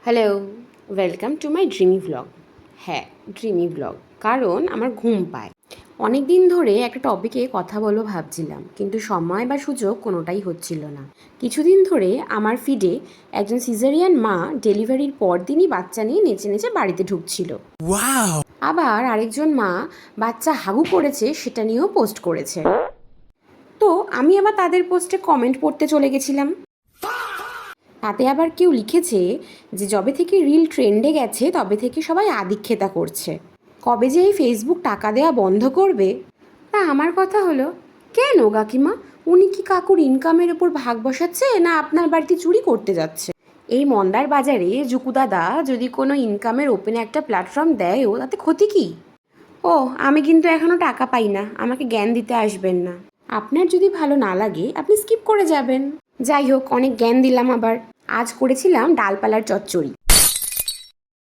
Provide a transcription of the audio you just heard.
Hello, welcome to my dreamy vlog. হ্যাঁ, dreamy vlog, কারণ আমার ঘুম পায়। অনেক দিন ধরে একটা টপিকে কথা বলবো ভাবছিলাম, কিন্তু সময় বা সুযোগ কোনোটাই হচ্ছিল না। কিছুদিন ধরে আমার ফিডে একজন সিজারিয়ান মা ডেলিভারির পর দিনই বাচ্চা নিয়ে নেচে নেচে বাড়িতে ঢুকছিল। আবার আরেকজন মা বাচ্চা হাগু করেছে সেটা নিয়েও পোস্ট করেছে। তো আমি আবার তাদের পোস্টে কমেন্ট পড়তে চলে গেছিলাম। তাতে আবার কেউ লিখেছে যে যবে থেকে রিল ট্রেন্ডে গেছে তবে থেকে সবাই আদিক্ষেতা করছে, কবে যে এই ফেসবুক টাকা দেওয়া বন্ধ করবে। তা আমার কথা হলো, কেন কাকিমা, উনি কি কাকুর ইনকামের ওপর ভাগ বসাচ্ছে না আপনার বাড়িতে চুরি করতে যাচ্ছে? এই মন্দার বাজারে জুকুদাদা যদি কোনো ইনকামের ওপেন একটা প্ল্যাটফর্ম দেয়ও, তাতে ক্ষতি কি? ও, আমি কিন্তু এখনও টাকা পাই না, আমাকে জ্ঞান দিতে আসবেন না। আপনার যদি ভালো না লাগে আপনি স্কিপ করে যাবেন। যাই হোক, অনেক জ্ঞান দিলাম। আবার আজ করেছিলাম ডালপালার চচ্চড়ি।